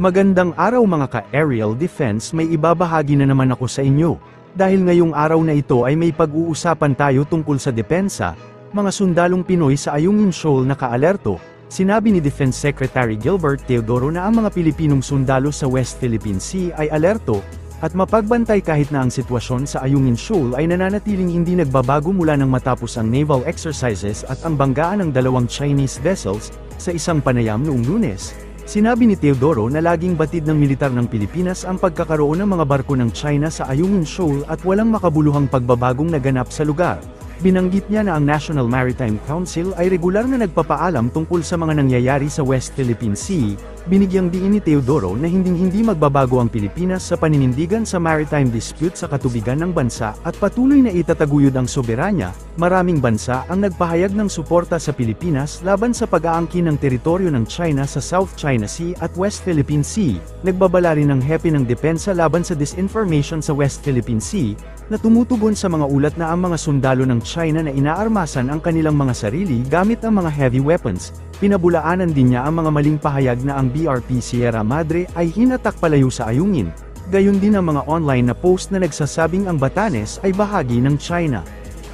Magandang araw mga ka-aerial defense, may ibabahagi na naman ako sa inyo. Dahil ngayong araw na ito ay may pag-uusapan tayo tungkol sa depensa, mga sundalong Pinoy sa Ayungin Shoal naka-alerto. Sinabi ni Defense Secretary Gilbert Teodoro na ang mga Pilipinong sundalo sa West Philippine Sea ay alerto, at mapagbantay kahit na ang sitwasyon sa Ayungin Shoal ay nananatiling hindi nagbabago mula nang matapos ang naval exercises at ang banggaan ng dalawang Chinese vessels, sa isang panayam noong Lunes. Sinabi ni Teodoro na laging batid ng militar ng Pilipinas ang pagkakaroon ng mga barko ng China sa Ayungin Shoal at walang makabuluhang pagbabagong naganap sa lugar. Binanggit niya na ang National Maritime Council ay regular na nagpapaalam tungkol sa mga nangyayari sa West Philippine Sea. Binigyang diin ni Teodoro na hindi magbabago ang Pilipinas sa paninindigan sa maritime dispute sa katubigan ng bansa at patuloy na itataguyod ang soberanya. Maraming bansa ang nagpahayag ng suporta sa Pilipinas laban sa pag-aangkin ng teritoryo ng China sa South China Sea at West Philippine Sea. Nagbabala rin ng hepe ng depensa laban sa disinformation sa West Philippine Sea, na tumutugon sa mga ulat na ang mga sundalo ng China na inaarmasan ang kanilang mga sarili gamit ang mga heavy weapons. Pinabulaanan din niya ang mga maling pahayag na ang BRP Sierra Madre ay hinatak palayo sa Ayungin. Gayon din ang mga online na post na nagsasabing ang Batanes ay bahagi ng China.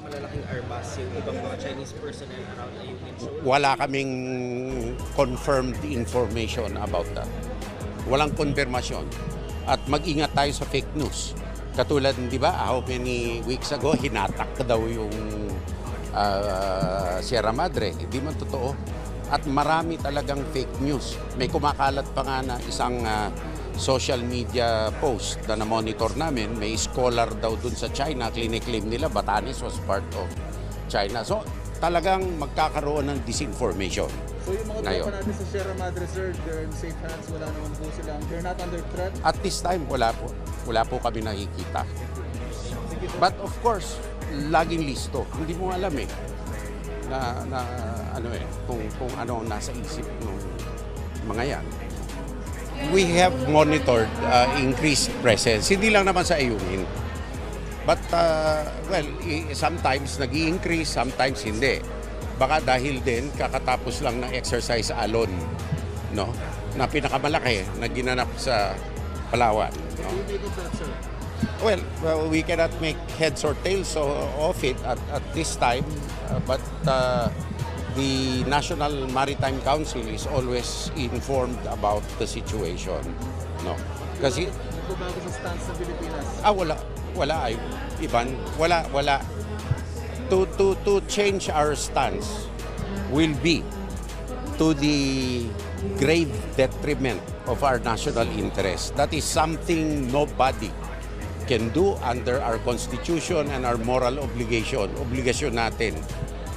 Malalaking armas yung ibang mga Chinese personnel around Ayungin Shoal. Wala kaming confirmed information about that. Walang konfirmasyon. At mag-ingat tayo sa fake news. Katulad, di ba, how many weeks ago, hinatak daw yung Sierra Madre. Hindi man totoo. At marami talagang fake news. May kumakalat pa nga na isang social media post na na-monitor namin. May scholar daw dun sa China, clinic-claim nila, Batanes was part of China. So, talagang magkakaroon ng disinformation. So yung mga tropa natin sa Sierra Madre, sir, they're in safe hands, wala naman po silang, they're not under threat? At this time, wala po. Wala po kami nakikita. But of course, laging listo. Hindi mo alam na ano kung ano ang nasa isip ng mga yan. We have monitored increased presence. Hindi lang naman sa Ayungin. But, well, sometimes nag-i-increase, sometimes hindi. Baka dahil din kakatapos lang ng exercise sa Alon, no? Na pinakamalaki na ginanap sa Palawan, no? Well, we cannot make heads or tails of it at this time, but the National Maritime Council is always informed about the situation, no? Kasi nagbabago sa stance ng Pilipinas? Wala ay Ivan, wala. To change our stance will be to the grave detriment of our national interest. That is something nobody can do under our constitution and our moral obligation. Obligasyon natin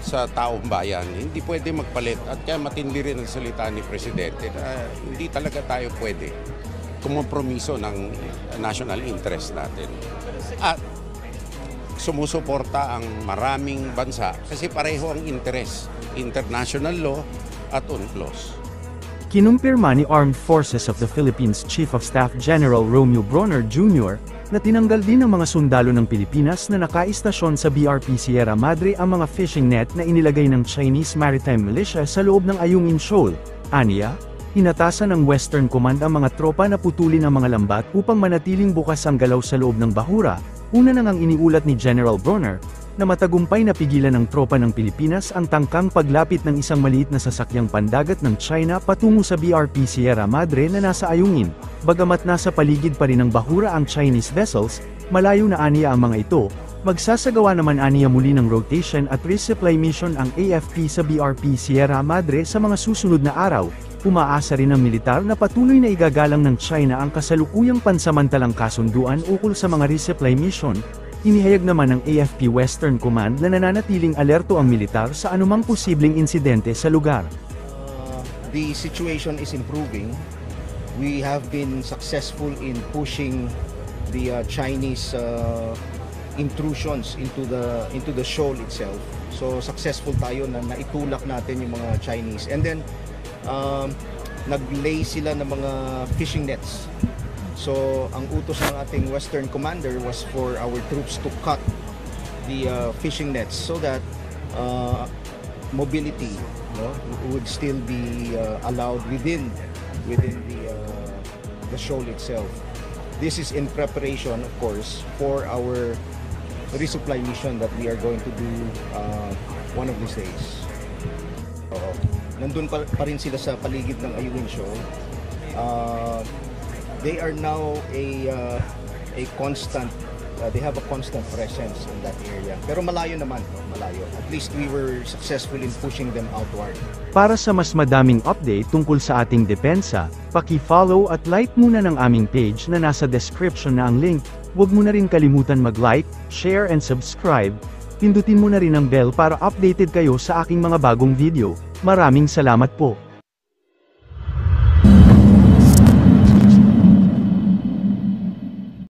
sa taong bayan. Hindi pwede magpalit at kaya matindi rin ang salita ni Presidente na hindi talaga tayo pwede kumompromiso ng national interest natin. At sumusuporta ang maraming bansa kasi pareho ang interes, international law at UNCLOS. Kinumpirma ni Armed Forces of the Philippines Chief of Staff General Romeo Bronner Jr. na tinanggal din ng mga sundalo ng Pilipinas na nakaistasyon sa BRP Sierra Madre ang mga fishing net na inilagay ng Chinese Maritime Militia sa loob ng Ayungin Shoal. Aniya, inatasan ng Western Command ang mga tropa na putulin ang mga lambat upang manatiling bukas ang galaw sa loob ng bahura. Una nang ang iniulat ni General Bronner, na matagumpay na pigilan ng tropa ng Pilipinas ang tangkang paglapit ng isang maliit na sasakyang pandagat ng China patungo sa BRP Sierra Madre na nasa Ayungin. Bagamat nasa paligid pa rin ng bahura ang Chinese vessels, malayo na aniya ang mga ito. Magsasagawa naman aniya muli ng rotation at resupply mission ang AFP sa BRP Sierra Madre sa mga susunod na araw. Umaasa rin ng militar na patuloy na igagalang ng China ang kasalukuyang pansamantalang kasunduan ukol sa mga resupply mission. Inihayag naman ng AFP Western Command na nananatiling alerto ang militar sa anumang posibleng insidente sa lugar. The situation is improving. We have been successful in pushing the Chinese intrusions into the shoal itself. So successful tayo na naitulak natin yung mga Chinese. And then nag-lay sila ng mga fishing nets. So ang utos ng ating Western Commander was for our troops to cut the fishing nets so that mobility would still be allowed within the shoal itself. This is in preparation, of course, for our resupply mission that we are going to do one of these days. Oo. Nandun pa rin sila sa paligid ng Ayungin Shoal. They are now a constant, they have a constant presence in that area. Pero malayo naman, no? Malayo. At least we were successful in pushing them outward. Para sa mas madaming update tungkol sa ating depensa, paki-follow at like muna ng aming page na nasa description na ang link. Huwag mo na rin kalimutan mag-like, share and subscribe. Pindutin mo na rin ang bell para updated kayo sa aking mga bagong video. Maraming salamat po.